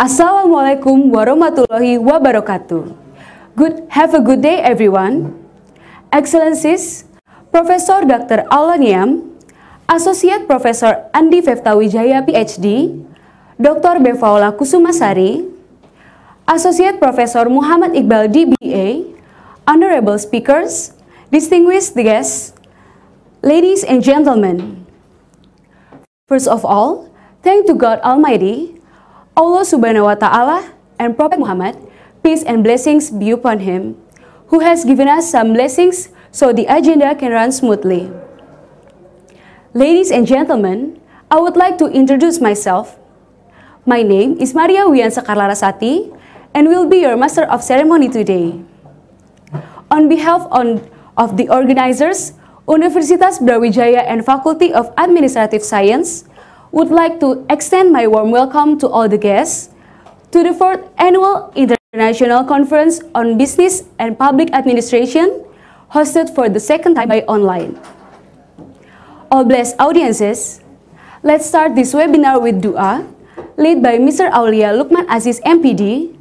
Assalamualaikum warahmatullahi wabarakatuh. Have a good day everyone. Excellencies, Professor Dr. Aulia Niam, Associate Professor Andi Feftawijaya PhD, Dr. Bevaula Kusumasari, Associate Professor Muhammad Iqbal DBA, Honorable Speakers, distinguished guests, ladies and gentlemen. First of all, thank to God Almighty, Allah Subhanahu wa Ta'ala, and Prophet Muhammad, peace and blessings be upon him, who has given us some blessings so the agenda can run smoothly. Ladies and gentlemen, I would like to introduce myself. My name is Maria Wiansa Karlarasati, and will be your Master of Ceremony today. On behalf of the organizers, Universitas Brawijaya and Faculty of Administrative Science, would like to extend my warm welcome to all the guests to the 4th Annual International Conference on Business and Public Administration, hosted for the second time by online. All blessed audiences, let's start this webinar with dua, led by Mr. Aulia Lukman Aziz MPD.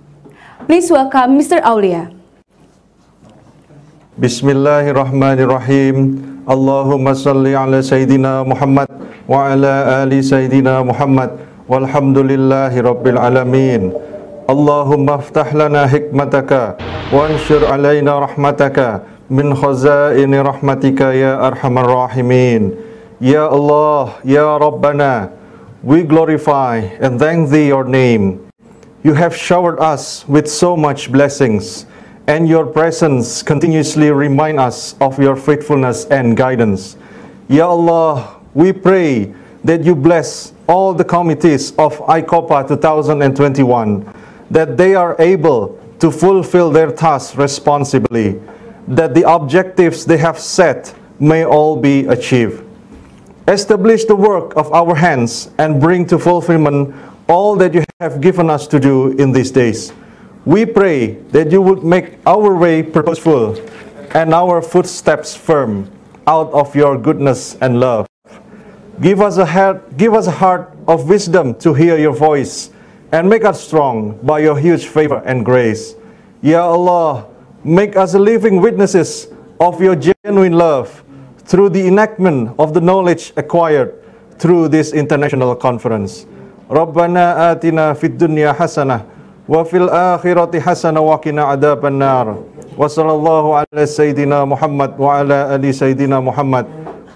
Please welcome Mr. Aulia. Bismillahirrahmanirrahim. Allahumma salli ala Sayyidina Muhammad wa ala ali Sayyidina Muhammad walhamdulillahi rabbil alamin. Allahumma aftah lana hikmataka wa anshur alayna rahmataka min khazaini rahmatika ya arhamar rahimin. Ya Allah, Ya Rabbana, we glorify and thank Thee your name. You have showered us with so much blessings, and your presence continuously remind us of your faithfulness and guidance. Ya Allah, we pray that you bless all the committees of ICOPA 2021, that they are able to fulfill their tasks responsibly, that the objectives they have set may all be achieved. Establish the work of our hands and bring to fulfillment all that you have given us to do in these days. We pray that you would make our way purposeful and our footsteps firm out of your goodness and love. Give us a heart of wisdom to hear your voice, and make us strong by your huge favor and grace. Ya Allah, make us living witnesses of your genuine love through the enactment of the knowledge acquired through this international conference. Rabbana atina fid dunya hasanah wa fil akhirati hasanah wa qina adzaban nar. Wa sallallahu ala Sayyidina Muhammad wa ala ali Sayyidina Muhammad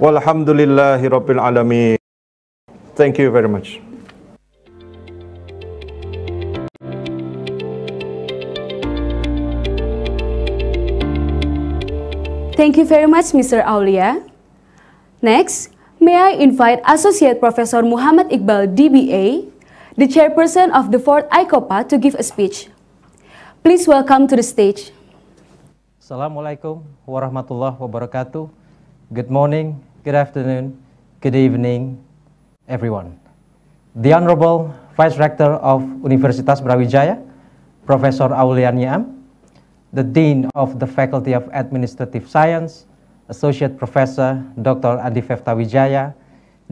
walhamdulillahi rabbil alamin. Thank you very much. Thank you very much, Mr. Aulia. Next, may I invite Associate Professor Muhammad Iqbal DBA, the chairperson of the 4th ICOPA, to give a speech. Please welcome to the stage. Assalamualaikum warahmatullahi wabarakatuh. Good morning, good afternoon, good evening, everyone. The Honorable Vice Rector of Universitas Brawijaya, Professor Aulia Niam, the Dean of the Faculty of Administrative Science, Associate Professor Dr. Andi Feftawijaya,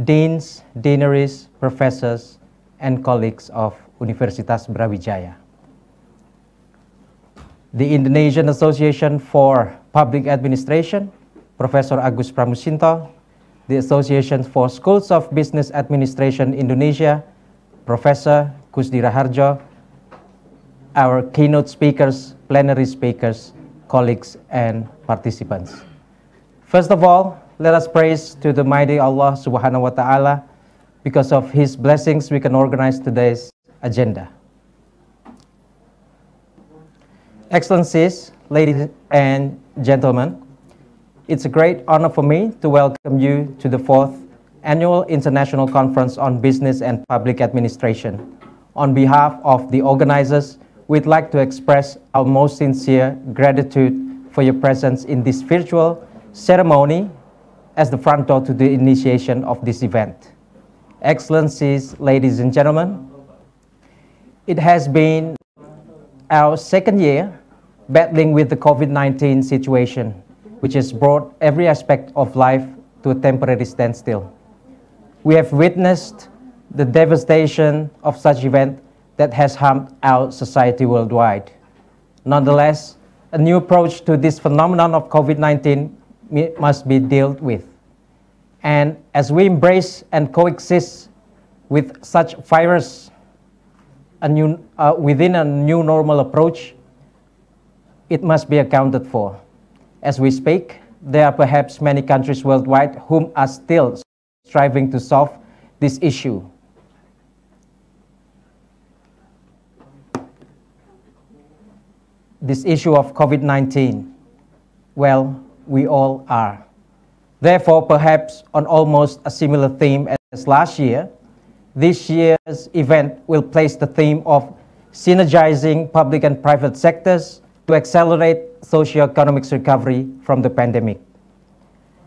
Deans, Deaneries, Professors, and colleagues of Universitas Brawijaya. The Indonesian Association for Public Administration, Professor Agus Pramusinto, the Association for Schools of Business Administration Indonesia, Professor Kusdi Raharjo, our keynote speakers, plenary speakers, colleagues, and participants. First of all, let us praise to the mighty Allah Subhanahu wa Ta'ala. Because of His blessings, we can organize today's agenda. Excellencies, ladies and gentlemen, it's a great honor for me to welcome you to the 4th Annual International Conference on Business and Public Administration. On behalf of the organizers, we'd like to express our most sincere gratitude for your presence in this virtual ceremony as the front door to the initiation of this event. Excellencies, ladies and gentlemen, it has been our second year battling with the COVID-19 situation, which has brought every aspect of life to a temporary standstill. We have witnessed the devastation of such event that has harmed our society worldwide. Nonetheless, a new approach to this phenomenon of COVID-19 must be dealt with. And as we embrace and coexist with such virus within a new normal approach, it must be accounted for. As we speak, there are perhaps many countries worldwide whom are still striving to solve this issue. This issue of COVID-19, well, we all are. Therefore, perhaps on almost a similar theme as last year, this year's event will place the theme of synergizing public and private sectors to accelerate socio-economic recovery from the pandemic.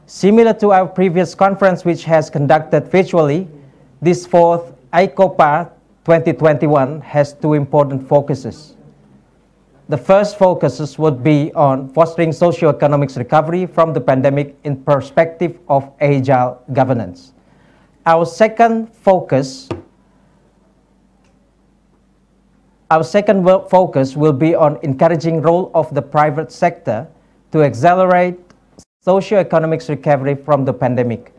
Similar to our previous conference, which has conducted virtually, this fourth ICOPA 2021 has two important focuses. The first focuses would be on fostering socio-economic recovery from the pandemic in perspective of agile governance. Our second focus will be on encouraging role of the private sector to accelerate socio-economic recovery from the pandemic.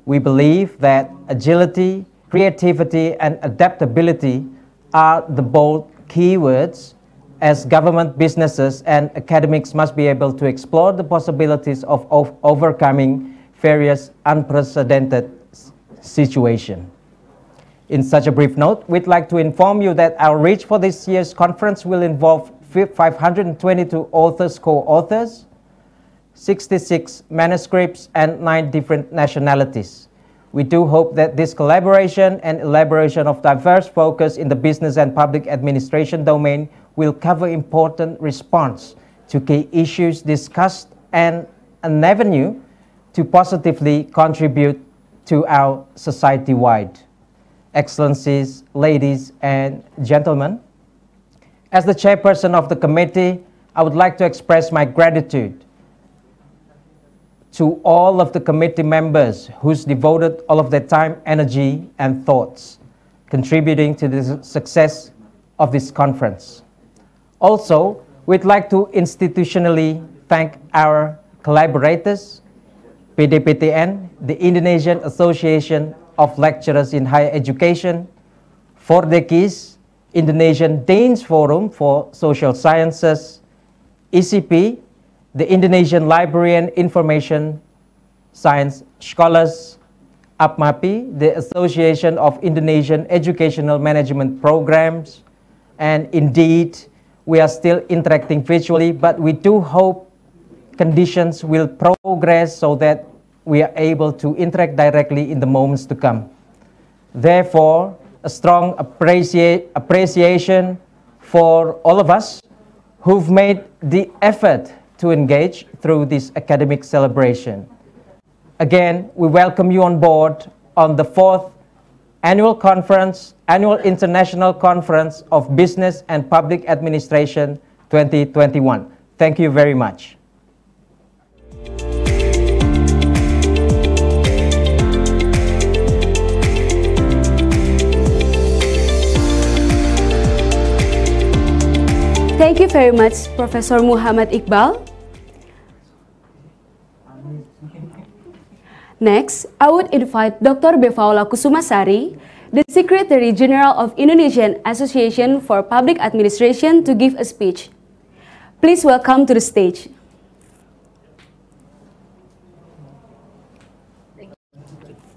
We believe that agility, creativity, and adaptability are the bold keywords as government, businesses, and academics must be able to explore the possibilities of overcoming various unprecedented situations. In such a brief note, we'd like to inform you that our reach for this year's conference will involve 522 authors, co-authors, 66 manuscripts, and 9 different nationalities. We do hope that this collaboration and elaboration of diverse focus in the business and public administration domain will cover important response to key issues discussed and an avenue to positively contribute to our society-wide. Excellencies, ladies and gentlemen, as the chairperson of the committee, I would like to express my gratitude to all of the committee members who's devoted all of their time, energy, and thoughts, contributing to the success of this conference. Also, we'd like to institutionally thank our collaborators, PDPTN, the Indonesian Association of Lecturers in Higher Education, Fordekis, Indonesian Danes Forum for Social Sciences, ECP, the Indonesian Library and Information Science Scholars, APMAPI, the Association of Indonesian Educational Management Programs, and indeed, we are still interacting virtually, but we do hope conditions will progress so that we are able to interact directly in the moments to come. Therefore, a strong appreciation for all of us who've made the effort to engage through this academic celebration. Again, we welcome you on board on the 4th Annual International Conference of Business and Public Administration 2021. Thank you very much. Thank you very much, Professor Muhammad Iqbal. Next, I would invite Dr. Bevaula Kusumasari, the Secretary General of Indonesian Association for Public Administration, to give a speech. Please welcome to the stage.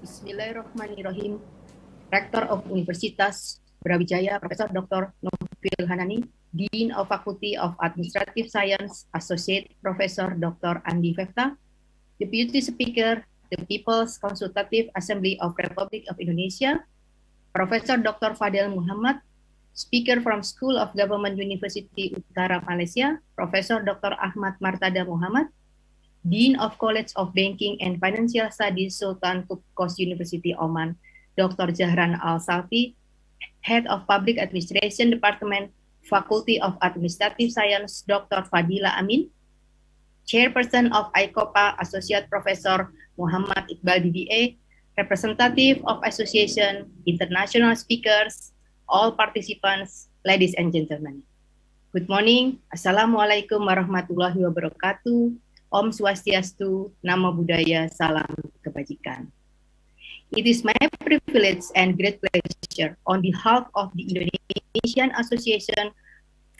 Bismillahirrahmanirrahim. Rector of Universitas Brawijaya, Professor Dr. Novil Hanani, Dean of Faculty of Administrative Science, Associate Professor Dr. Andi Fefta, Deputy Speaker, the People's Consultative Assembly of Republic of Indonesia, Professor Dr. Fadel Muhammad, Speaker from School of Government University Utara Malaysia, Professor Dr. Ahmad Martada Muhammad, Dean of College of Banking and Financial Studies, Sultan Qutbus University Oman, Dr. Zahran Al-Salfi, Head of Public Administration Department, Faculty of Administrative Science, Dr. Fadila Amin, Chairperson of ICOPA, Associate Professor Muhammad Iqbal BBA, Representative of Association, International Speakers, all participants, ladies and gentlemen. Good morning. Assalamualaikum warahmatullahi wabarakatuh. Om Swastiastu, Namo Buddhaya, Salam Kebajikan. It is my privilege and great pleasure on behalf of the Indonesian Association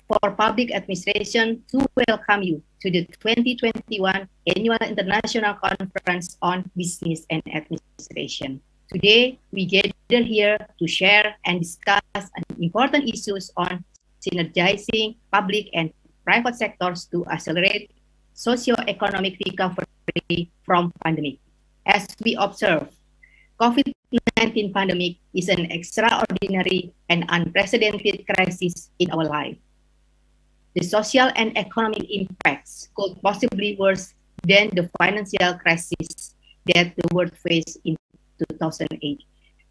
for Public Administration to welcome you to the 2021 Annual International Conference on Business and Administration. Today, we gather here to share and discuss important issues on synergizing public and private sectors to accelerate socio-economic recovery from pandemic. As we observe, COVID-19 pandemic is an extraordinary and unprecedented crisis in our life. The social and economic impacts could possibly worse than the financial crisis that the world faced in 2008.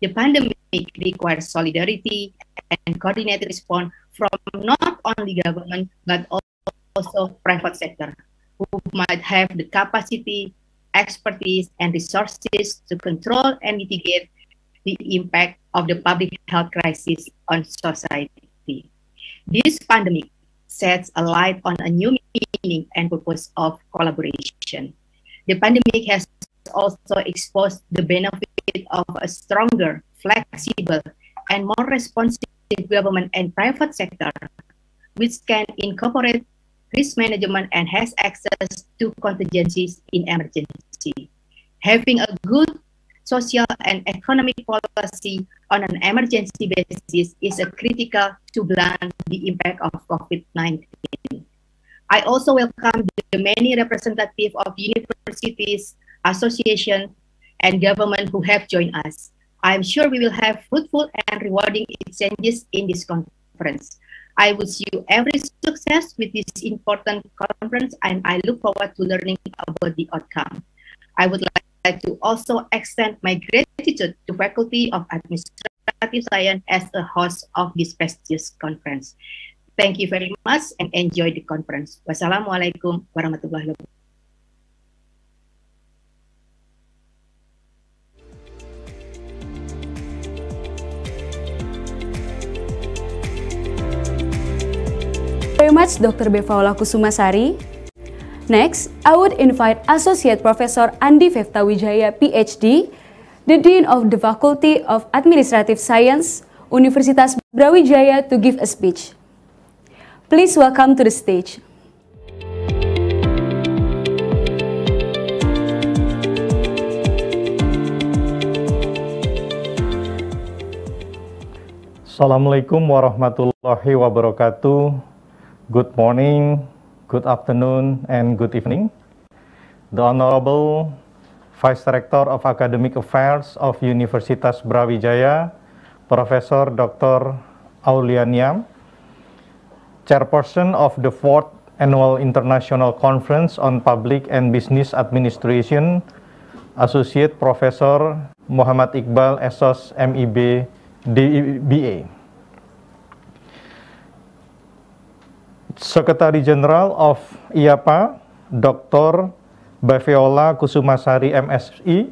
The pandemic requires solidarity and coordinated response from not only government but also private sector, who might have the capacity, expertise, and resources to control and mitigate the impact of the public health crisis on society. This pandemic sheds a light on a new meaning and purpose of collaboration. The pandemic has also exposed the benefit of a stronger, flexible, and more responsive government and private sector, which can incorporate risk management and has access to contingencies in emergency. Having a good social and economic policy on an emergency basis is a critical to blunt the impact of COVID-19. I also welcome the many representatives of universities, associations, and government who have joined us. I am sure we will have fruitful and rewarding exchanges in this conference. I wish you every success with this important conference, and I look forward to learning about the outcome. I would like to also extend my gratitude to Faculty of Administrative Science as a host of this prestigious conference. Thank you very much and enjoy the conference. Wassalamualaikum warahmatullahi wabarakatuh. Very much, Dr. Bevaula Kusumasari. Next, I would invite Associate Professor Andi Feftawijaya, PhD, the Dean of the Faculty of Administrative Science, Universitas Brawijaya, to give a speech. Please welcome to the stage. Assalamualaikum warahmatullahi wabarakatuh. Good morning, good afternoon, and good evening. The Honorable Vice Rector of Academic Affairs of Universitas Brawijaya, Professor Dr. Aulia Niam, Chairperson of the 4th Annual International Conference on Public and Business Administration, Associate Professor Muhammad Iqbal, SOS MIB, DBA. Secretary General of IAPA, Dr. Bevaula Kusumasari, MSI,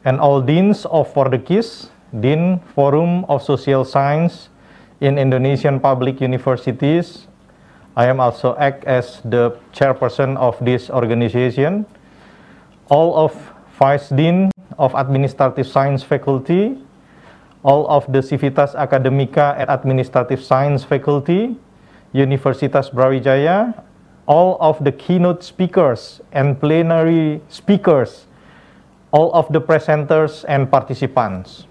and all deans of Fordekis, Dean Forum of Social Science in Indonesian Public Universities. I am also act as the chairperson of this organization. All of Vice Dean of Administrative Science Faculty, all of the Civitas Academica at Administrative Science Faculty, Universitas Brawijaya, all of the keynote speakers and plenary speakers, all of the presenters and participants,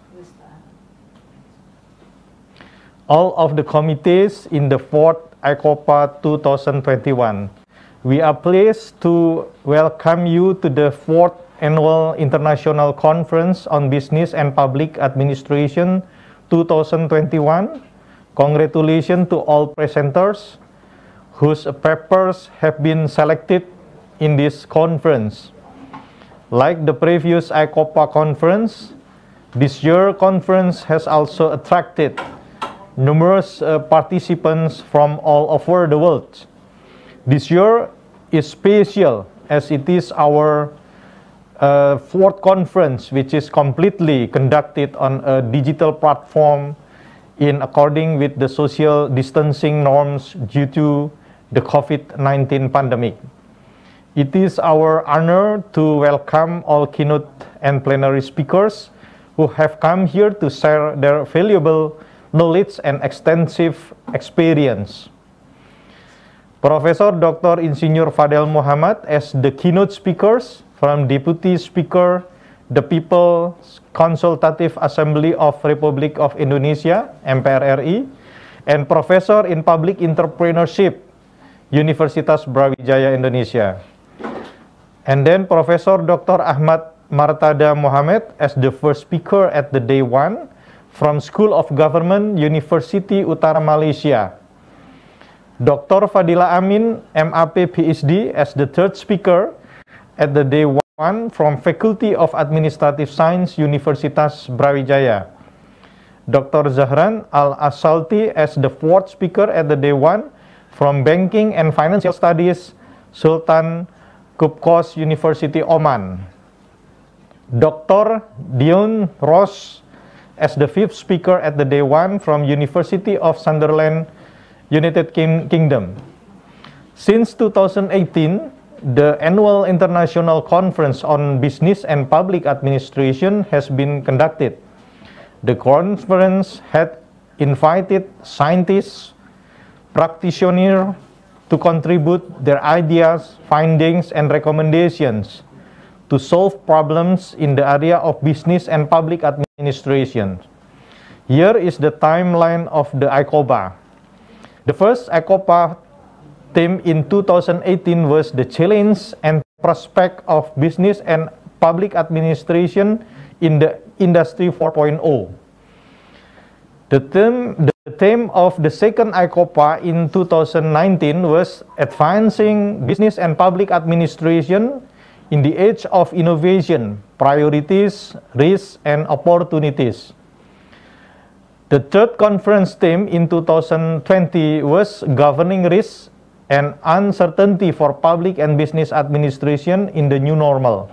all of the committees in the 4th ICOPA 2021. We are pleased to welcome you to the 4th Annual International Conference on Business and Public Administration 2021. Congratulations to all presenters whose papers have been selected in this conference. Like the previous ICOPA conference, this year's conference has also attracted numerous participants from all over the world. This year is special as it is our 4th conference, which is completely conducted on a digital platform in according with the social distancing norms due to the COVID-19 pandemic. It is our honor to welcome all keynote and plenary speakers who have come here to share their valuable knowledge and extensive experience. Professor Dr. Insinyur Fadel Muhammad as the keynote speakers from Deputy Speaker, the People's Consultative Assembly of Republic of Indonesia, MPR RI, and Professor in Public Entrepreneurship, Universitas Brawijaya Indonesia. And then Professor Dr. Ahmad Martada Mohamed as the first speaker at the day 1 from School of Government, University Utara Malaysia. Dr. Fadila Amin, MAP PhD as the third speaker at the day 1 from Faculty of Administrative Science, Universitas Brawijaya. Dr. Zahran Al-Asalti as the fourth speaker at the day 1 from Banking and Financial Studies, Sultan Qubqos University, Oman. Dr. Dion Ross as the fifth speaker at the day 1 from University of Sunderland, United Kingdom. Since 2018, the annual International Conference on Business and Public Administration has been conducted. The conference had invited scientists, practitioners to contribute their ideas, findings, and recommendations to solve problems in the area of business and public administration. Here is the timeline of the ICOPA. The first ICOPA theme in 2018 was the challenge and prospect of business and public administration in the Industry 4.0. The theme of the second ICOPA in 2019 was advancing business and public administration in the age of innovation, priorities, risks, and opportunities. The third conference theme in 2020 was governing risks and uncertainty for public and business administration in the new normal.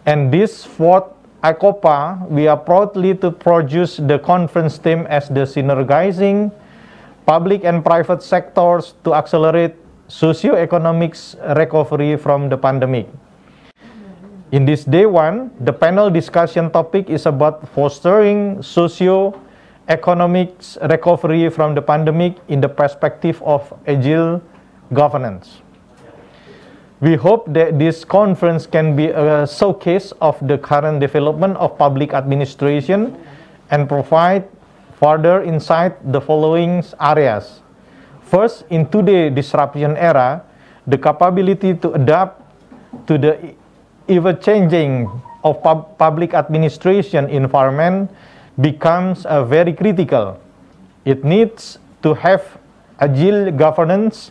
And this fourth ICOPA, we are proudly to produce the conference theme as the synergizing public and private sectors to accelerate socio-economic recovery from the pandemic. In this day 1, the panel discussion topic is about fostering socio-economic recovery from the pandemic in the perspective of agile governance. We hope that this conference can be a showcase of the current development of public administration and provide further insight the following areas. First, in today's disruption era, the capability to adapt to the ever-changing of public administration environment becomes very critical. It needs to have agile governance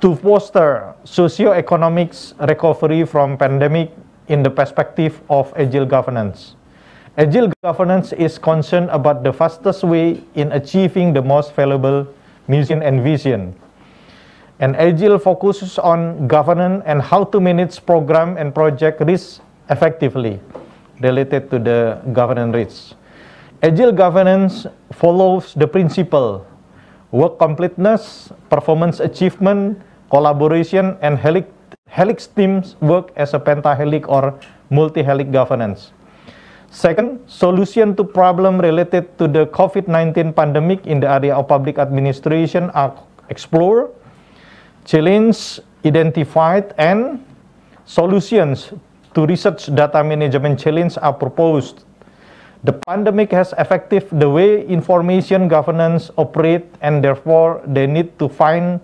to foster socio-economic recovery from pandemic in the perspective of agile governance. Agile governance is concerned about the fastest way in achieving the most valuable mission and vision. And agile focuses on governance and how to manage program and project risks effectively related to the governance risks. Agile governance follows the principle work completeness, performance achievement, collaboration, and helix teams work as a pentahelix or multi-helix governance. Second, solution to problem related to the COVID-19 pandemic in the area of public administration are explored, challenge identified, and solutions to research data management challenge are proposed. The pandemic has affected the way information governance operate, and therefore they need to find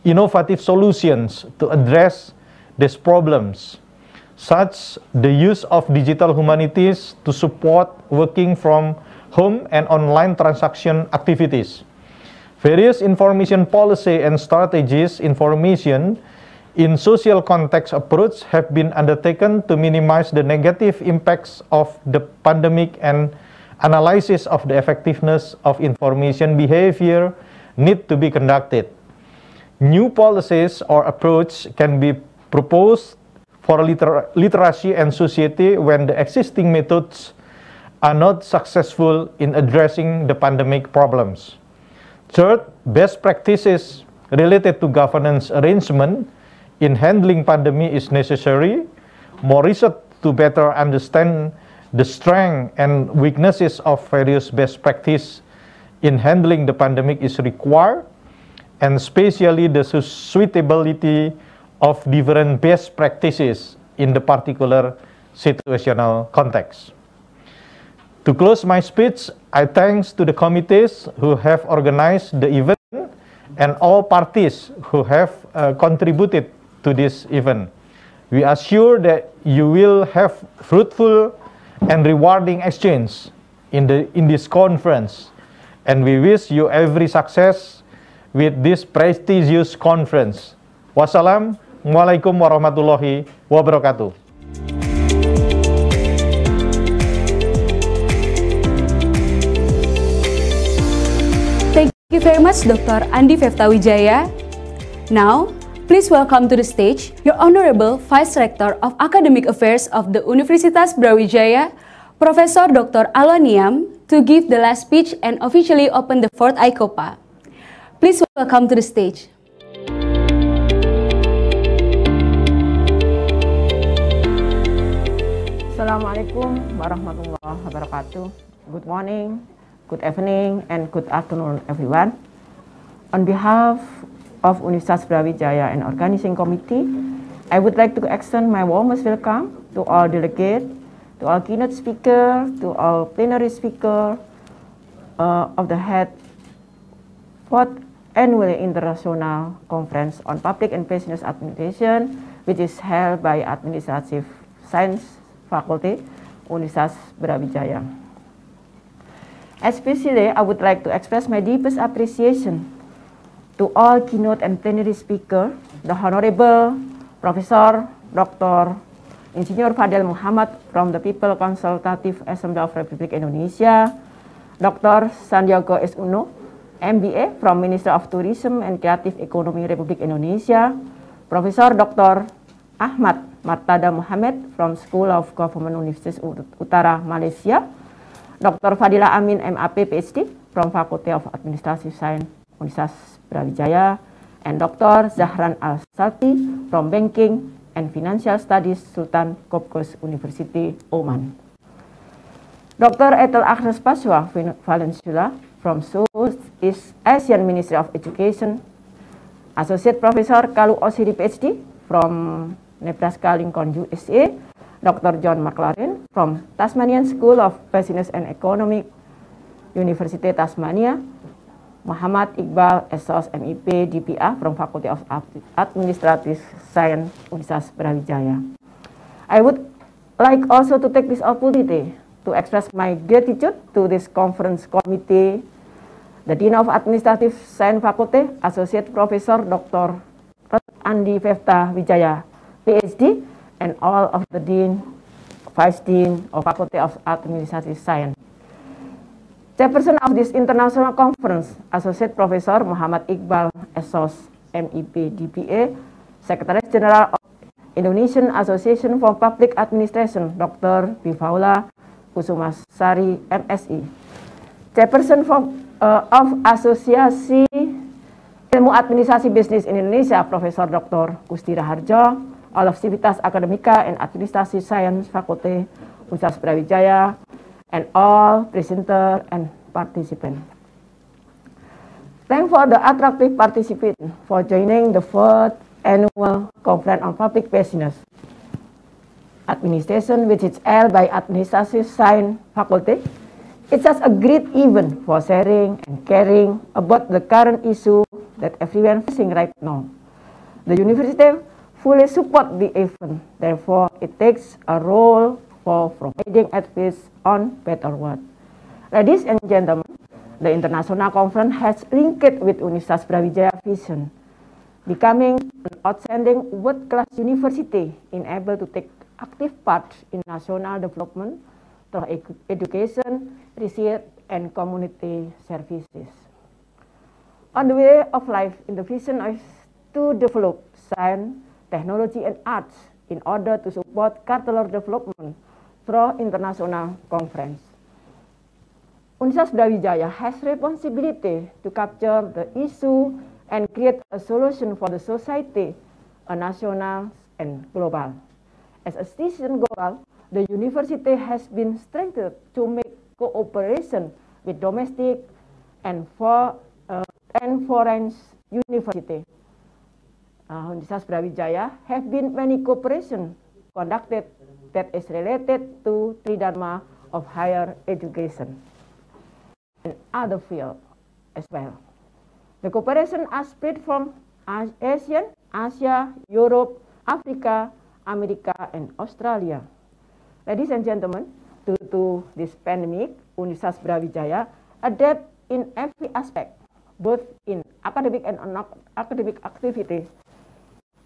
innovative solutions to address these problems, such the use of digital humanities to support working from home and online transaction activities. Various information policy and strategies information in social context approach have been undertaken to minimize the negative impacts of the pandemic, and analysis of the effectiveness of information behavior need to be conducted. New policies or approach can be proposed for literacy and society when the existing methods are not successful in addressing the pandemic problems. Third, best practices related to governance arrangement in handling pandemic is necessary. More research to better understand the strengths and weaknesses of various best practice in handling the pandemic is required, and especially the suitability of different best practices in the particular situational context. To close my speech, I thanks to the committees who have organized the event and all parties who have contributed to this event. We are sure that you will have fruitful and rewarding exchange in this conference, and we wish you every success with this prestigious conference. Wassalamualaikum warahmatullahi wabarakatuh. Thank you very much, Dr. Andi Feftawijaya. Now, please welcome to the stage your Honorable Vice Rector of Academic Affairs of the Universitas Brawijaya, Professor Dr. Alwan Niam, to give the last speech and officially open the fourth ICOPA. Please welcome to the stage. Assalamualaikum warahmatullahi wabarakatuh. Good morning, good evening, and good afternoon, everyone. On behalf of Universitas Brawijaya and Organizing Committee, I would like to extend my warmest welcome to all delegates, to all keynote speakers, to all plenary speakers of the fourth Annual International Conference on Public and Business Administration, which is held by Administrative Science Faculty, Universitas Brawijaya. Especially, I would like to express my deepest appreciation to all keynote and plenary speakers, the Honorable Professor Dr. Insinyur Fadel Muhammad from the People Consultative Assembly of Republik Indonesia, Dr. Sandiaga S. Uno, MBA from Ministry of Tourism and Creative Economy Republik Indonesia, Profesor Dr. Ahmad Martada Muhammad from School of Government Universitas Utara Malaysia, Dr. Fadila Amin MAP PhD from Faculty of Administrative Science Universitas Brawijaya, and Dr. Zahran Al-Salti from Banking and Financial Studies Sultan Qobqus University, Oman. Dr. Etel Agnes Paswa Valenzuela from Southeast Asian Ministry of Education, Associate Professor Kalu Osiri PhD from Nebraska Lincoln, USA, Dr. John McLaren from Tasmanian School of Business and Economic, University Tasmania, Muhammad Iqbal SOS MEP DPA from Faculty of Administrative Science Universitas Brawijaya. I would like also to take this opportunity to express my gratitude to this conference committee, the Dean of Administrative Science Faculty, Associate Professor Dr. Andi Feftawijaya, PhD, and all of the Dean, Vice Dean of Faculty of Administrative Science. Chairperson of this international conference, Associate Professor Muhammad Iqbal SOS MEP DPA, Secretary General of Indonesian Association for Public Administration, Dr. Bifaula Kusumasari MSI. Chairperson of Asosiasi Ilmu Administrasi Bisnis Indonesia, Profesor Dr. Gusti Raharjo, all of Civitas Academica and Administrasi Science Faculty, Universitas Brawijaya, and all presenter and participants. Thanks for the attractive participants for joining the fourth annual conference on public business administration, which is held by Administrative Science Faculty. It's just a great event for sharing and caring about the current issue that everyone is facing right now. The university fully support the event, therefore it takes a role for providing advice on better work. Ladies and gentlemen, the international conference has linked with Universitas Brawijaya vision, becoming an outstanding world-class university in able to take active part in national development through education, research, and community services. On the way of life, in the vision is to develop science, technology, and arts in order to support cultural development through international conference. Universitas Brawijaya has responsibility to capture the issue and create a solution for the society, national and global. As a citizen global, the university has been strengthened to make cooperation with domestic and foreign university. Universitas Brawijaya have been many cooperation conducted that is related to Tridharma of higher education and other fields as well. The cooperation are spread from Asia, Europe, Africa, America, and Australia. Ladies and gentlemen, due to this pandemic, Universitas Brawijaya adapt in every aspect, both in academic and non-academic activity.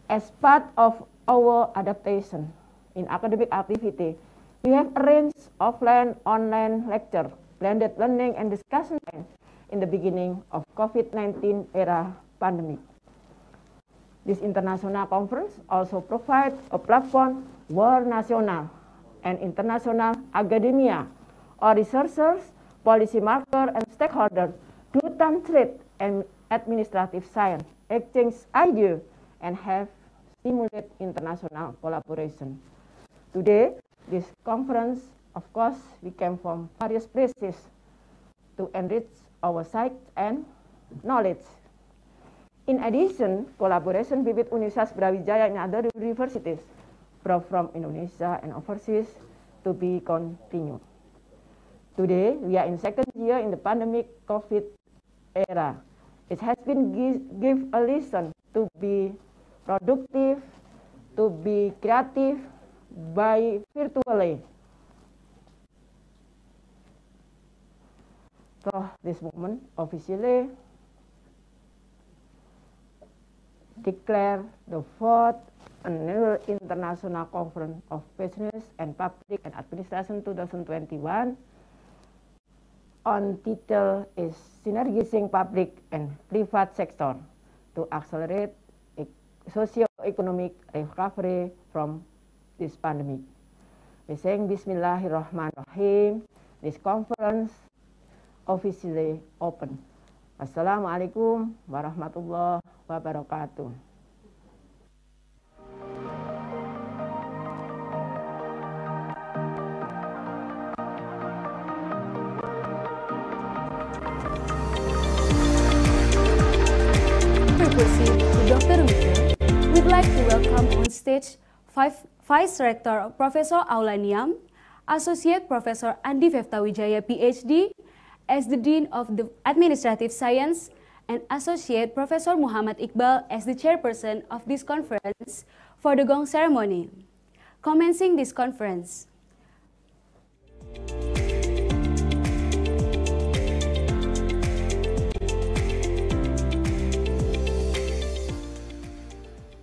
As part of our adaptation in academic activity, we have arranged offline, online lecture, blended learning and discussion in the beginning of COVID-19 era pandemic. This international conference also provides a platform where national and international academia or researchers, policymakers, and stakeholders do translate and administrative science, exchange ideas, and have stimulate international collaboration. Today, this conference, of course, we came from various places to enrich our sight and knowledge. In addition, collaboration with Universitas Brawijaya and other universities, both from Indonesia and overseas, to be continued. Today, we are in second year in the pandemic COVID era. It has been give a lesson to be productive, to be creative by virtually. So this movement officially declare the fourth annual International Conference of Business and Public and Administration 2021 on title is Synergizing Public and Private Sector to Accelerate Socio-Economic Recovery from this pandemic. We saying Bismillahirrahmanirrahim. This conference officially open. Assalamualaikum warahmatullahi wabarakatuh. We proceed to Dr. Wike. We'd like to welcome on stage Vice Rector Professor Aula Niam, Associate Professor Andi Feftawijaya PhD, as the Dean of the Administrative Science, and Associate Professor Muhammad Iqbal as the Chairperson of this conference for the gong ceremony. Commencing this conference.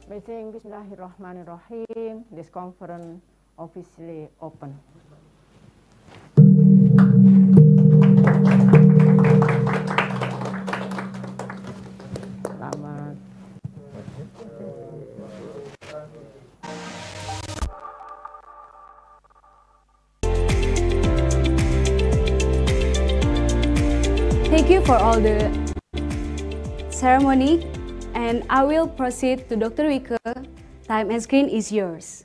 By saying Bismillahirrahmanirrahim, this conference officially open. Selamat. Thank you for all the ceremony, and I will proceed to Dr. Wike. Time and screen is yours.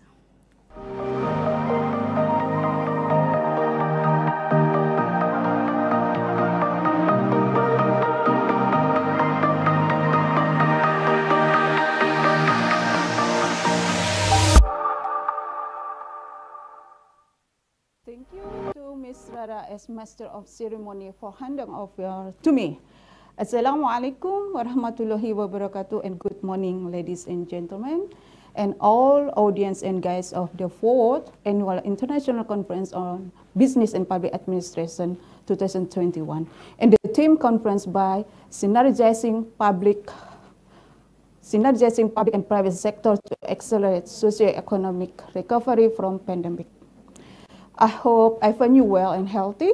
Thank you to Ms. Rara as Master of Ceremony for handing over to me. Assalamualaikum warahmatullahi wabarakatuh, and good morning, ladies and gentlemen, and all audience and guests of the 4th Annual International Conference on Business and Public Administration 2021, and the theme conference by Synergizing Public and Private Sector to Accelerate Socio-Economic Recovery from Pandemic. I hope I find you well and healthy.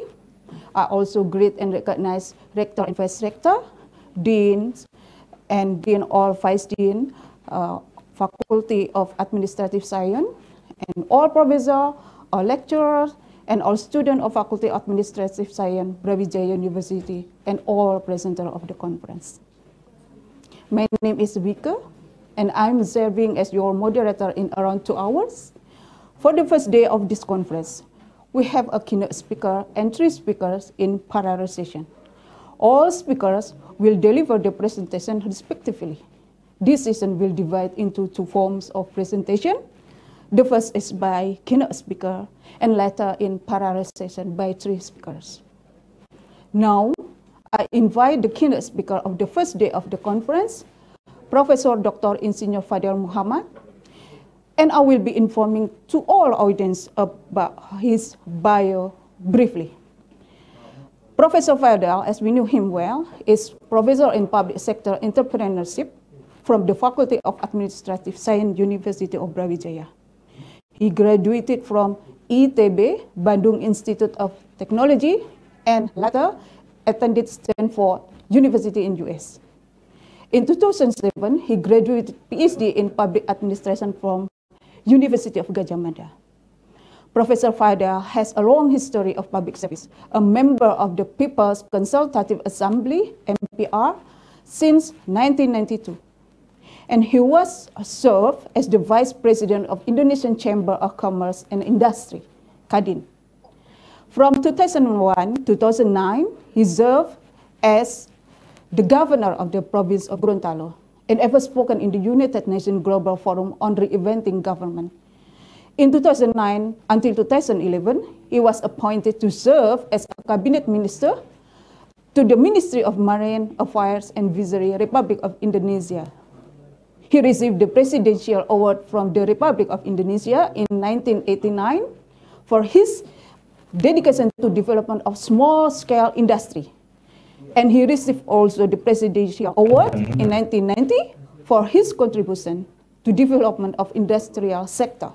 I also greet and recognize Rector and Vice Rector, Deans, and Dean or Vice Dean, Faculty of Administrative Science, and all professors or lecturers and all students of Faculty of Administrative Science, Brawijaya University, and all presenters of the conference. My name is Vika, and I'm serving as your moderator in around 2 hours. For the first day of this conference, we have a keynote speaker and 3 speakers in parallel session. All speakers will deliver the presentation respectively. This session will divide into 2 forms of presentation. The first is by keynote speaker, and later in parallel session by 3 speakers. Now, I invite the keynote speaker of the first day of the conference, Professor Dr. Insinyur Fadel Muhammad, and I will be informing to all audience about his bio briefly. Professor Fadel, as we knew him well, is Professor in Public Sector Entrepreneurship from the Faculty of Administrative Science, University of Brawijaya. He graduated from ITB, Bandung Institute of Technology, and later attended Stanford University in US. In 2007, he graduated PhD in Public Administration from University of Gadjah Mada. Professor Fadel has a long history of public service, a member of the People's Consultative Assembly, MPR, since 1992. And he was served as the Vice President of Indonesian Chamber of Commerce and Industry, Kadin. From 2001 to 2009, he served as the Governor of the Province of Gorontalo and ever spoken in the United Nations Global Forum on Reinventing Government. In 2009 until 2011, he was appointed to serve as a Cabinet Minister to the Ministry of Marine Affairs and Fisheries, Republic of Indonesia. He received the Presidential Award from the Republic of Indonesia in 1989 for his dedication to development of small-scale industry. And he received also the Presidential Award in 1990 for his contribution to development of industrial sector.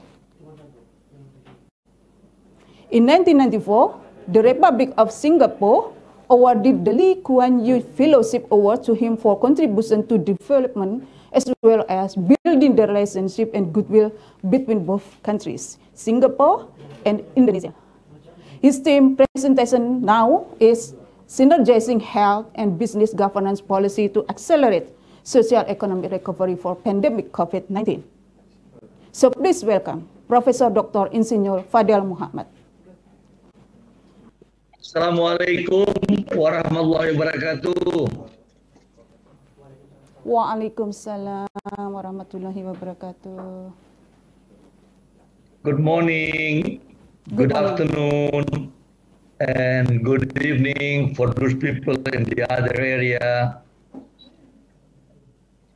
In 1994, the Republic of Singapore awarded the Lee Kuan Yew Fellowship Award to him for contribution to development as well as building the relationship and goodwill between both countries, Singapore and Indonesia. His theme presentation now is Synergizing Health and Business Governance Policy to Accelerate Social Economic Recovery for Pandemic COVID-19. So please welcome Professor Dr. Insinyur Fadel Muhammad. Assalamualaikum warahmatullahi wabarakatuh. Waalaikumsalam warahmatullahi wabarakatuh. Good morning, good afternoon, and good evening for those people in the other area.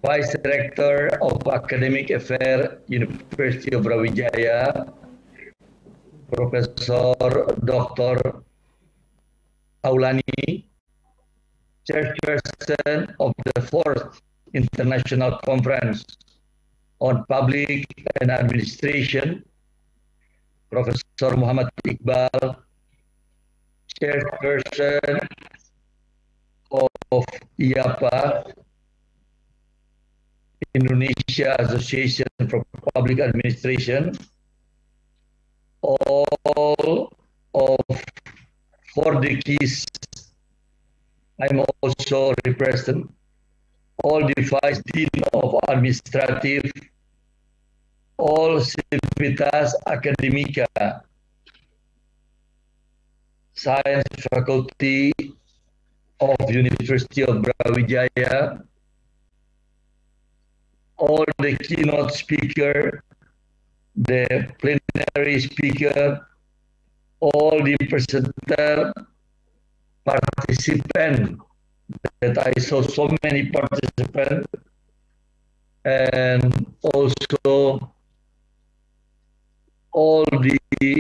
Vice Director of Academic Affairs, University of Brawijaya, Professor Dr. Aulani, Chairperson of the 4th International Conference on Public and Administration, Professor Muhammad Iqbal, Chairperson of IAPA, Indonesia Association for Public Administration, all of 4 decades. I'm also represent all the Vice Dean of Administrative, all Civitas Academica, Science Faculty of University of Brawijaya, all the keynote speaker, the plenary speaker, all the presenter, participant, that I saw so many participants, and also all the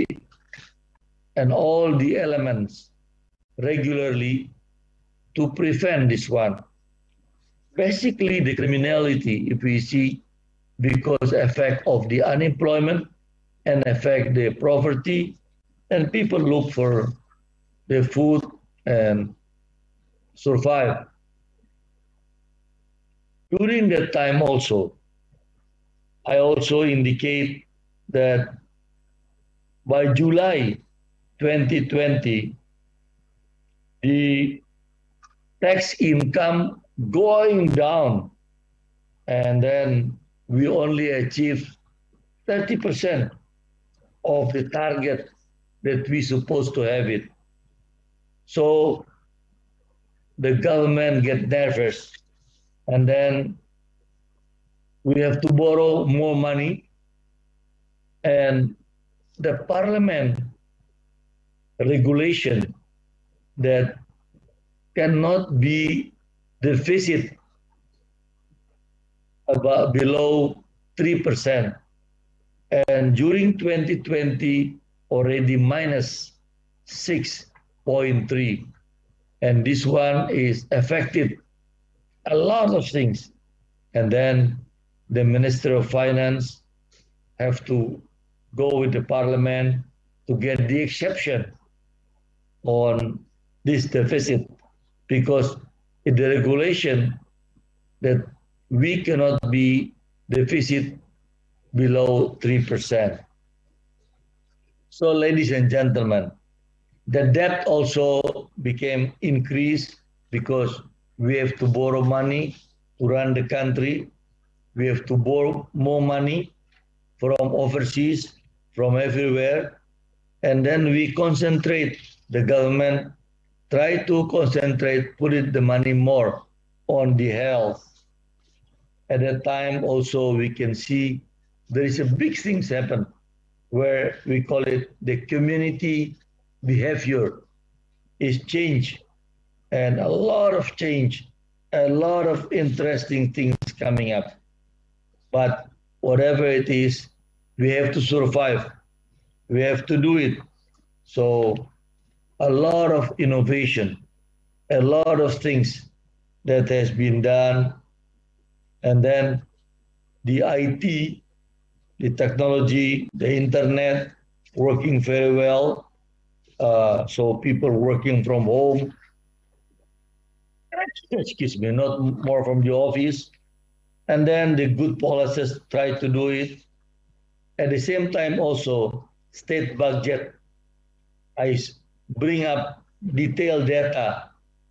elements regularly to prevent this one. Basically, the criminality, if we see, because effect of the unemployment and affect the poverty, and people look for the food and survive. During that time also, I also indicate that by July 2020, the tax income going down, and then we only achieve 30% of the target that we supposed to have it. So the government get nervous, and then we have to borrow more money, and the parliament regulation that cannot be deficit about below 3%, and during 2020 already minus 6.3, and this one is affected a lot of things, and then the Minister of Finance have to go with the parliament to get the exception on this deficit, because in the regulation that we cannot be deficit below 3%. So ladies and gentlemen, the debt also became increased because we have to borrow money to run the country. We have to borrow more money from overseas, from everywhere. And then we concentrate, the government try to concentrate, put it the money more on the health. At that time also we can see there is a big things happen where we call it the community behavior is changed, and a lot of change, a lot of interesting things coming up. But whatever it is, we have to survive. We have to do it. So a lot of innovation, a lot of things that has been done. And then the IT, the technology, the internet working very well. So people working from home, excuse me, not more from the office. And then the good policies try to do it. At the same time also, state budget, I bring up detailed data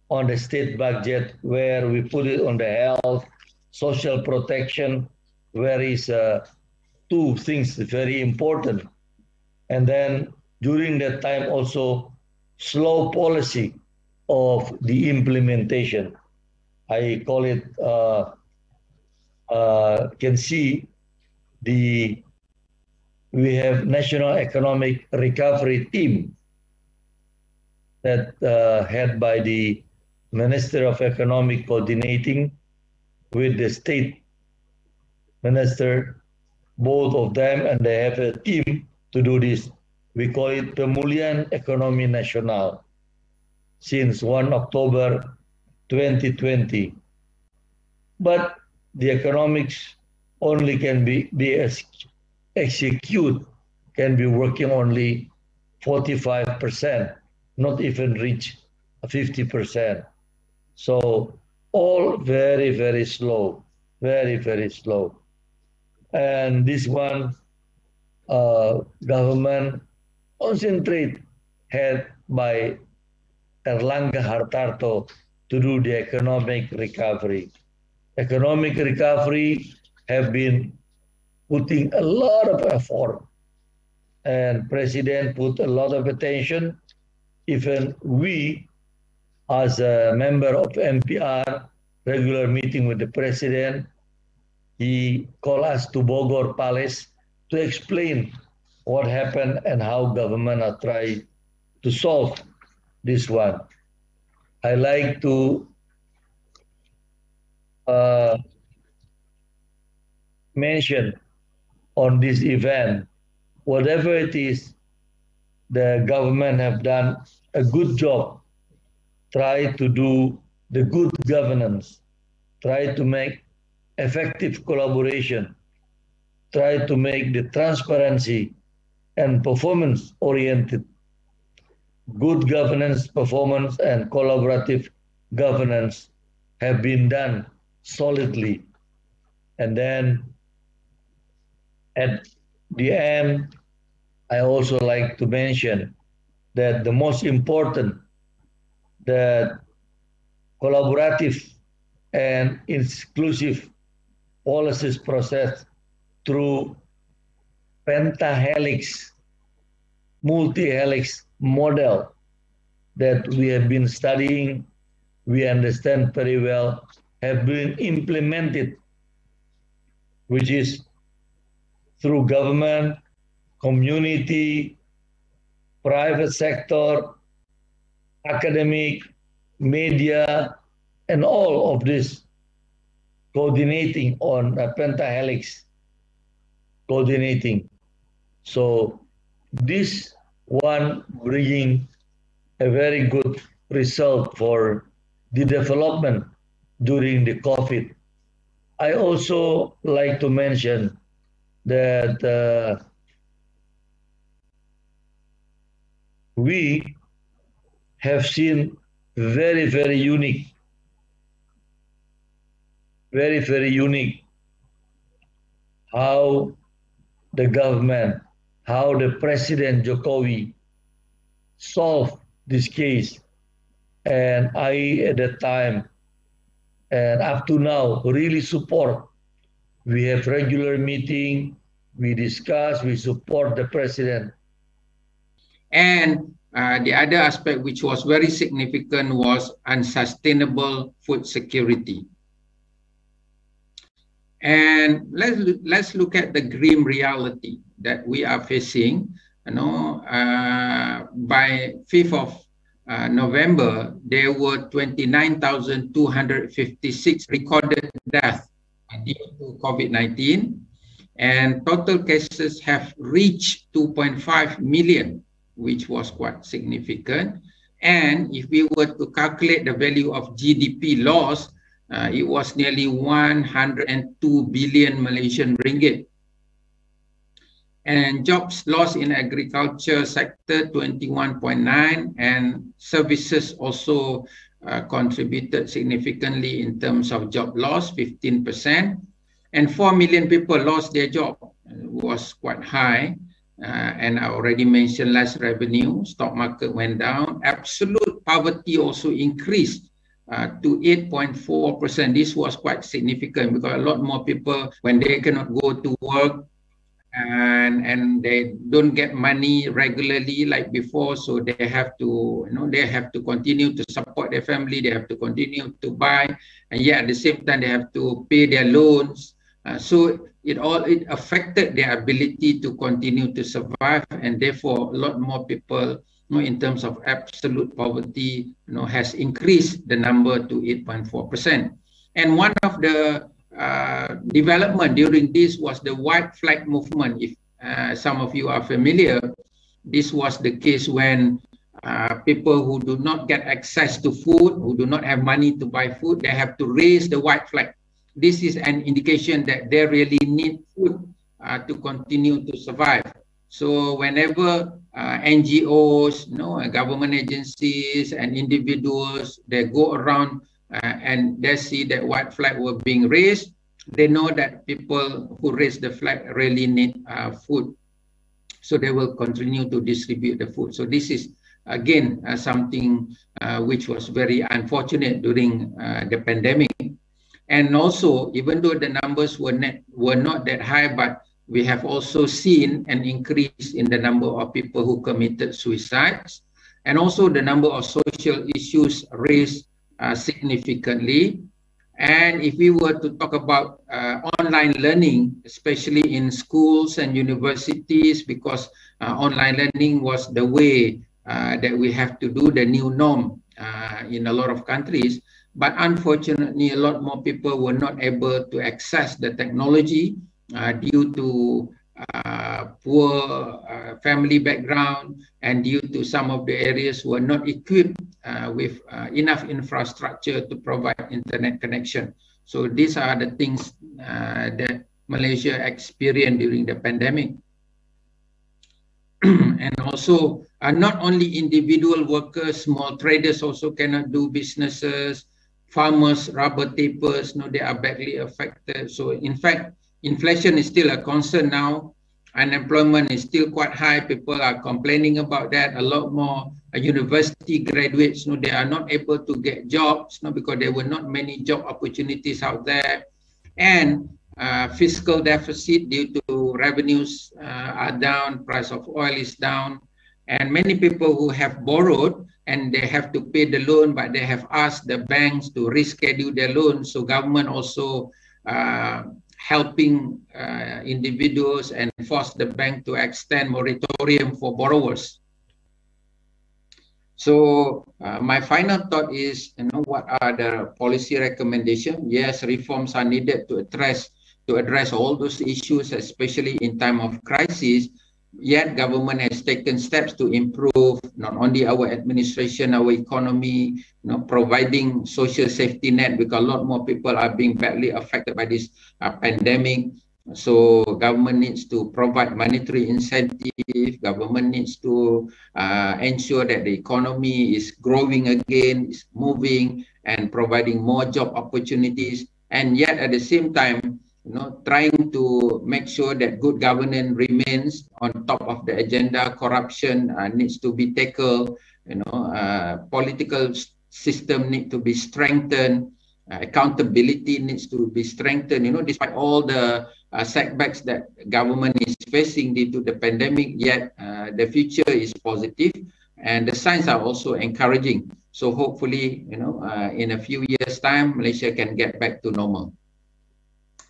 on the state budget where we put it on the health, social protection, where is two things very important. And then during that time also, slow policy of the implementation. I call it, can see we have National Economic Recovery Team that head by the Minister of Economic coordinating with the state minister, both of them, and they have a team to do this. We call it Pemulihan Ekonomi Nasional since 1 October 2020. But the economics only can be execute, can be working only 45%, not even reach 50%. So all very, very slow, very, very slow. And this one, government concentrate head by Erlangga Hartarto to do the economic recovery. Economic recovery have been putting a lot of effort, and President put a lot of attention. Even we, as a member of MPR, regular meeting with the President, he called us to Bogor Palace to explain what happened and how government are trying to solve this one. I like to mention on this event, whatever it is, the government have done a good job, try to do the good governance, try to make effective collaboration, try to make the transparency and performance-oriented good governance, performance, and collaborative governance have been done solidly. And then at the end, I also like to mention that the most important, that collaborative and inclusive policies process through pentahelix, multi-helix model that we have been studying, we understand very well, have been implemented, which is through government, community, private sector, academic, media, and all of this coordinating on a pentahelix coordinating. So this one bringing a very good result for the development during the COVID. I also like to mention that we have seen very, very unique how the government, how the President Jokowi solved this case. And I, at that time, and up to now, really support. We have regular meeting, we discuss, we support the President. And the other aspect which was very significant was unsustainable food security. And let's look at the grim reality that we are facing. You know, by 5th of November, there were 29,256 recorded deaths due to COVID-19, and total cases have reached 2.5 million, which was quite significant. And if we were to calculate the value of GDP loss, it was nearly 102 billion Malaysian ringgit. And jobs lost in agriculture sector 21.9, and services also contributed significantly in terms of job loss, 15%. And 4 million people lost their job. It was quite high. And I already mentioned less revenue, stock market went down. Absolute poverty also increased to 8.4%. This was quite significant because a lot more people, when they cannot go to work and they don't get money regularly like before, so they have to, they have to continue to support their family, they have to continue to buy, and yet at the same time they have to pay their loans. So it affected their ability to continue to survive, and therefore a lot more people, in terms of absolute poverty, has increased the number to 8.4%. And one of the development during this was the white flag movement. If some of you are familiar, this was the case when people who do not get access to food, who do not have money to buy food, they have to raise the white flag. This is an indication that they really need food to continue to survive. So whenever NGOs, government agencies and individuals, they go around and they see that white flag were being raised, they know that people who raise the flag really need food. So they will continue to distribute the food. So this is, again, something which was very unfortunate during the pandemic. And also, even though the numbers were not that high, but we have also seen an increase in the number of people who committed suicides, and also the number of social issues raised significantly. And if we were to talk about online learning, especially in schools and universities, because online learning was the way that we have to do, the new norm in a lot of countries. But unfortunately, a lot more people were not able to access the technology due to poor family background, and due to some of the areas were not equipped with enough infrastructure to provide internet connection. So these are the things that Malaysia experienced during the pandemic. And also, not only individual workers, small traders also cannot do businesses, farmers, rubber tapers, they are badly affected. So in fact, inflation is still a concern now. Unemployment is still quite high. People are complaining about that. A lot more university graduates, they are not able to get jobs, because there were not many job opportunities out there. And fiscal deficit due to revenues are down, price of oil is down. And many people who have borrowed and they have to pay the loan, but they have asked the banks to reschedule their loans. So government also helping individuals and force the bank to extend moratorium for borrowers. So my final thought is, what are the policy recommendations? Yes, reforms are needed to address all those issues, especially in time of crisis. Yet government has taken steps to improve not only our administration, our economy, providing social safety net, because a lot more people are being badly affected by this pandemic. So government needs to provide monetary incentive. Government needs to ensure that the economy is growing again, is moving, and providing more job opportunities. And yet at the same time, trying to make sure that good governance remains on top of the agenda. Corruption needs to be tackled. Political system need to be strengthened. Accountability needs to be strengthened. Despite all the setbacks that government is facing due to the pandemic, yet the future is positive, and the signs are also encouraging. So hopefully, in a few years' time, Malaysia can get back to normal.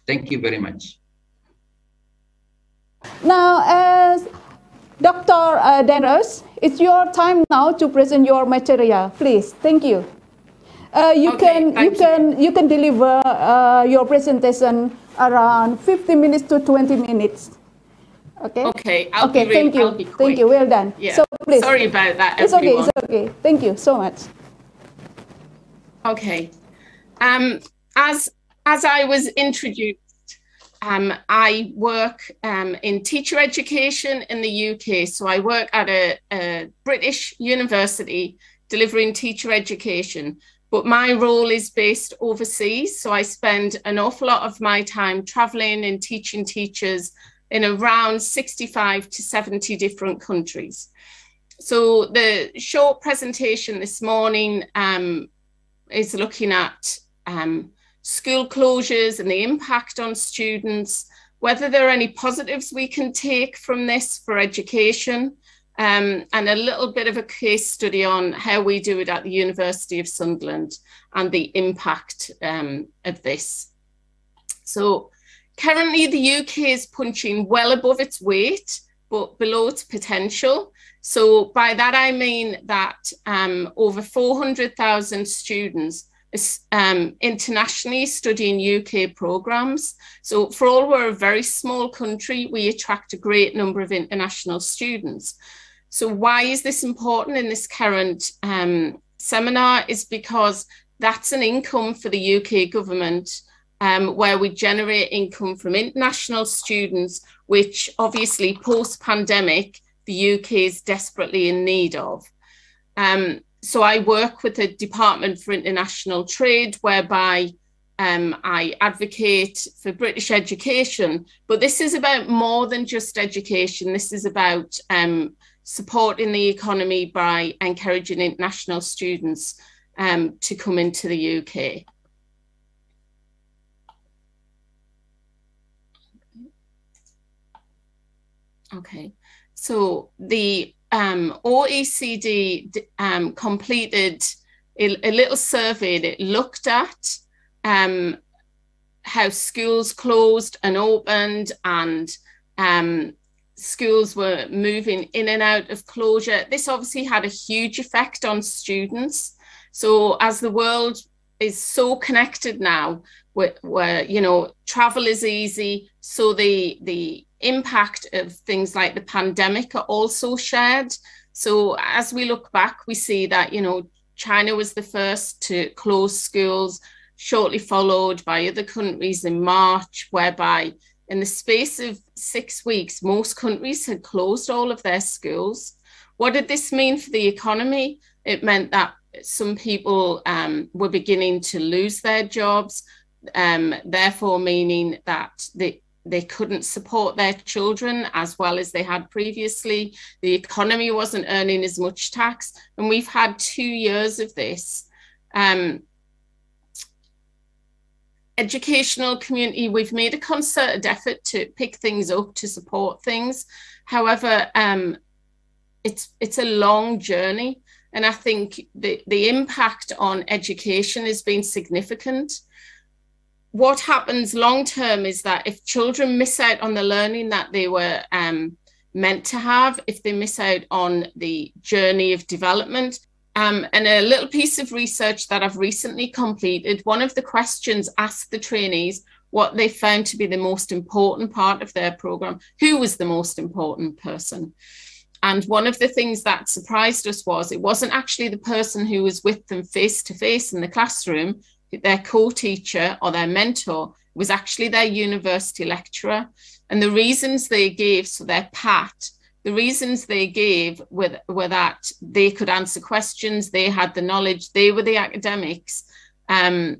Thank you very much. Now, as Dr. Dennis, it's your time now to present your material. Please, thank you. You can deliver your presentation around 50 minutes to 20 minutes. Okay. Okay. Thank you. I'll be quick. Thank you. Well done. Yeah. So please. Sorry about that. It's everyone. okay. It's okay. Thank you so much. Okay. As I was introduced, I work in teacher education in the UK. So I work at a British university delivering teacher education, but my role is based overseas. So I spend an awful lot of my time traveling and teaching teachers in around 65 to 70 different countries. So the short presentation this morning is looking at school closures and the impact on students, whether there are any positives we can take from this for education, and a little bit of a case study on how we do it at the University of Sunderland and the impact of this. So currently the UK is punching well above its weight, but below its potential. So by that I mean that over 400,000 students internationally studying UK programs. So for all we're a very small country, we attract a great number of international students. So why is this important in this current seminar is because that's an income for the UK government, where we generate income from international students, which obviously post-pandemic, the UK is desperately in need of. So I work with the Department for International Trade, whereby I advocate for British education, but this is about more than just education. This is about supporting the economy by encouraging international students to come into the UK. Okay, so the OECD completed a little survey that looked at how schools closed and opened, and schools were moving in and out of closure. This obviously had a huge effect on students. So as the world is so connected now, where travel is easy, so the impact of things like the pandemic are also shared. So as we look back, we see that, China was the first to close schools, shortly followed by other countries in March, whereby in the space of 6 weeks, most countries had closed all of their schools. What did this mean for the economy? It meant that some people were beginning to lose their jobs, therefore meaning that the they couldn't support their children as well as they had previously. The economy wasn't earning as much tax. And we've had 2 years of this. Educational community, we've made a concerted effort to pick things up, to support things. However, it's a long journey. And I think the impact on education has been significant. What happens long term is that if children miss out on the learning that they were meant to have, if they miss out on the journey of development, and a little piece of research that I've recently completed, one of the questions asked the trainees what they found to be the most important part of their program, who was the most important person. And one of the things that surprised us was it wasn't actually the person who was with them face to face in the classroom, their co-teacher or their mentor, was actually their university lecturer. And the reasons they gave, so their PAT, the reasons they gave were that they could answer questions, they had the knowledge, they were the academics, and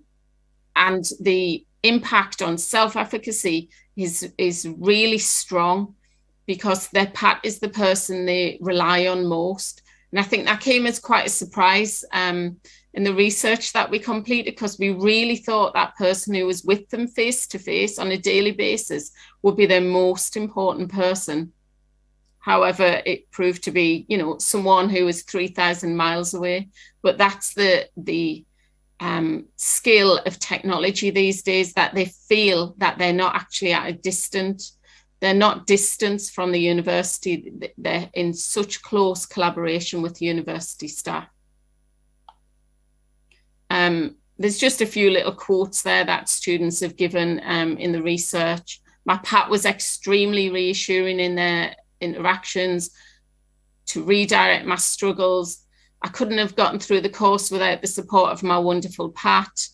the impact on self-efficacy is really strong because their PAT is the person they rely on most. And I think that came as quite a surprise in the research that we completed, because we really thought that person who was with them face to face on a daily basis would be their most important person. However, it proved to be, you know, someone who was 3,000 miles away. But that's the skill of technology these days, that they feel that they're not actually at a distance. They're not distant from the university. They're in such close collaboration with university staff. There's just a few little quotes there that students have given in the research. My PAT was extremely reassuring in their interactions, to redirect my struggles. I couldn't have gotten through the course without the support of my wonderful PAT.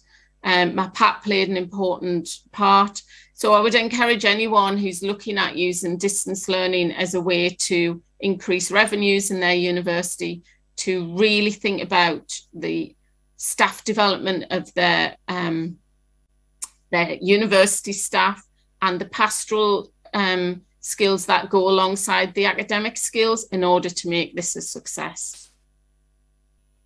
My PAT played an important part. So I would encourage anyone who's looking at using distance learning as a way to increase revenues in their university to really think about the staff development of their university staff and the pastoral skills that go alongside the academic skills in order to make this a success.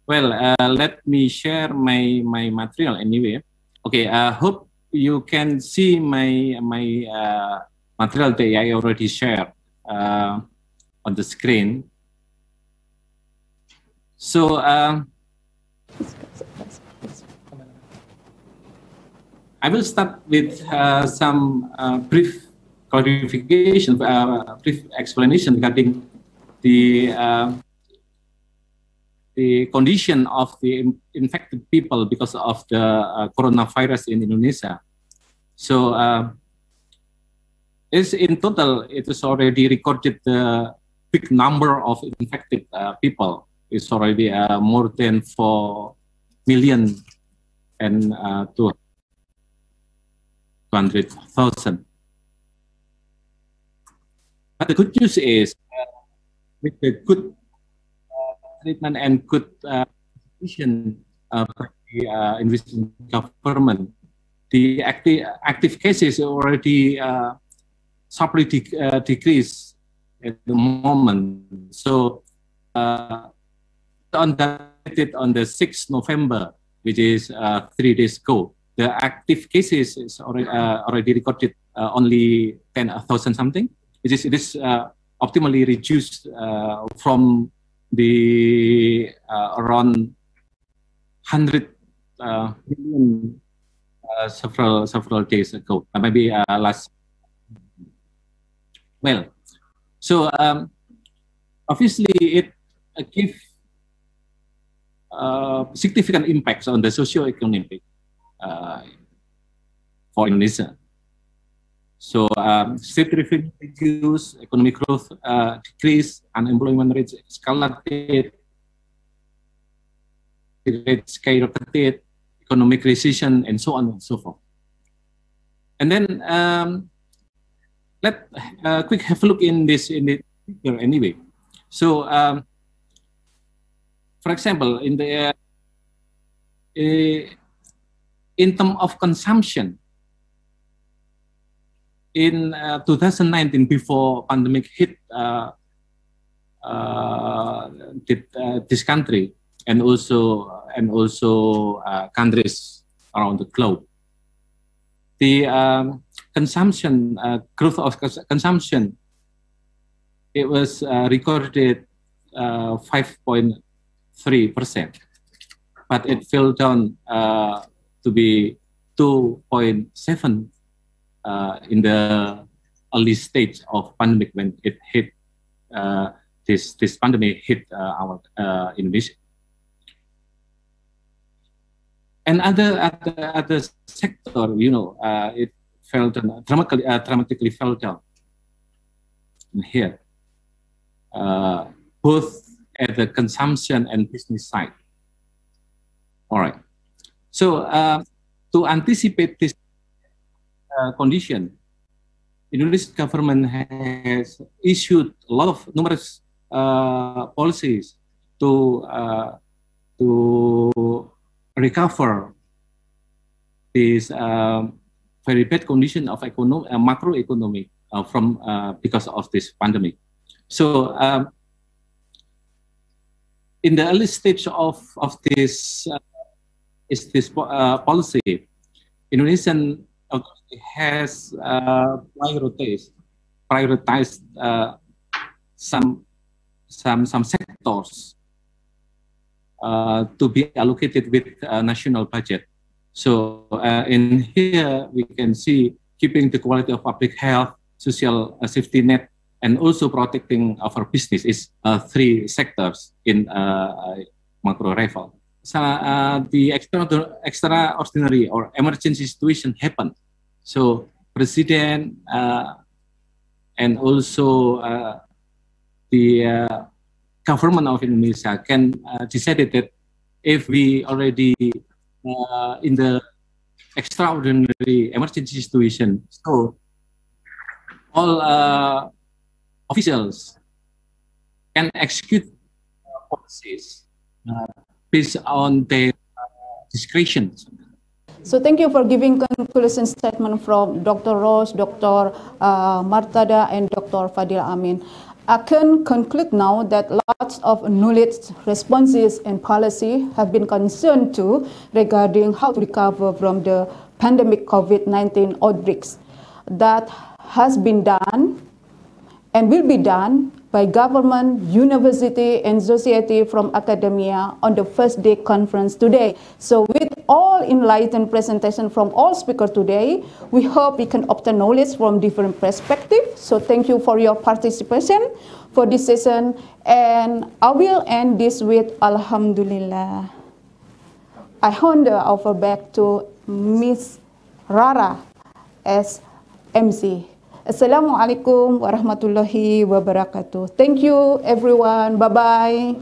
Well, let me share my material anyway. Okay, hope you can see my material that I already shared on the screen. So I will start with some brief clarification, brief explanation regarding the condition of the infected people because of the coronavirus in Indonesia. So in total, it is already recorded the big number of infected people. It's already more than 4 million and 200,000. But the good news is with the good treatment and good vision by the Indonesian government, the active cases already sharply decreased at the moment. So on the 6th November, which is 3 days ago, the active cases is already recorded only 10,000 something, which is optimally reduced from the around 100 million several days ago, maybe last. Well, so obviously it gives significant impacts on the socio-economic for Indonesia. So state revenue reduced, economic growth decreased, unemployment rates escalated, rates skyrocketed, economic recession, and so on and so forth. And then let quick have a look in this figure anyway. So for example, in the in terms of consumption, in 2019, before pandemic hit this country and also countries around the globe, the consumption growth of consumption, it was recorded 5.3%, but it fell down to be 2.7 in the early stage of pandemic when it hit this pandemic hit our Indonesia. And other sector, you know, it fell down dramatically fell down. And here, both at the consumption and business side. All right. So to anticipate this condition, Indonesian government has issued a lot of numerous policies to recover this very bad condition of macroeconomy from because of this pandemic. So in the early stage of this policy, Indonesian has prioritized some sectors to be allocated with national budget. So in here we can see keeping the quality of public health, social safety net, and also protecting our business is three sectors in macro level. So the extraordinary or emergency situation happened. So President and also the government of Indonesia can decided that if we already in the extraordinary emergency situation, so all officials can execute policies based on their discretion. So thank you for giving conclusion statement from Dr. Rose, Dr. Martada, and Dr. Fadil Amin. I can conclude now that lots of knowledge, responses, and policy have been concerned too regarding how to recover from the pandemic COVID-19 outbreaks. That has been done and will be done by government, university, and society from academia on the first day conference today. So with all enlightened presentation from all speakers today, we hope we can obtain knowledge from different perspectives. So thank you for your participation for this session. And I will end this with Alhamdulillah. I hand over back to Miss Rara as MC. Assalamualaikum warahmatullahi wabarakatuh. Thank you everyone. Bye-bye.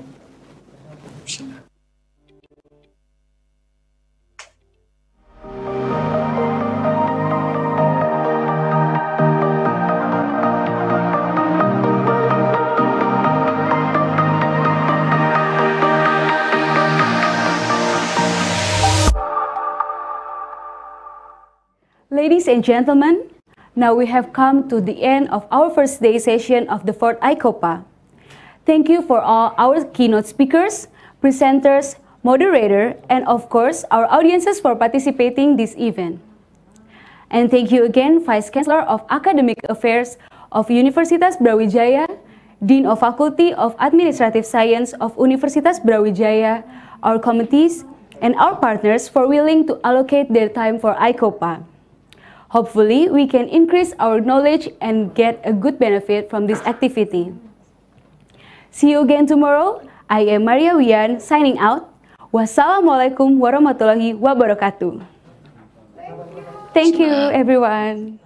Ladies and gentlemen, now we have come to the end of our first day session of the 4th ICOPA. Thank you for all our keynote speakers, presenters, moderator, and of course our audiences for participating this event. And thank you again Vice Chancellor of Academic Affairs of Universitas Brawijaya, Dean of Faculty of Administrative Science of Universitas Brawijaya, our committees, and our partners for willing to allocate their time for ICOPA. Hopefully, we can increase our knowledge and get a good benefit from this activity. See you again tomorrow. I am Maria Wian signing out. Wassalamualaikum warahmatullahi wabarakatuh. Thank you everyone.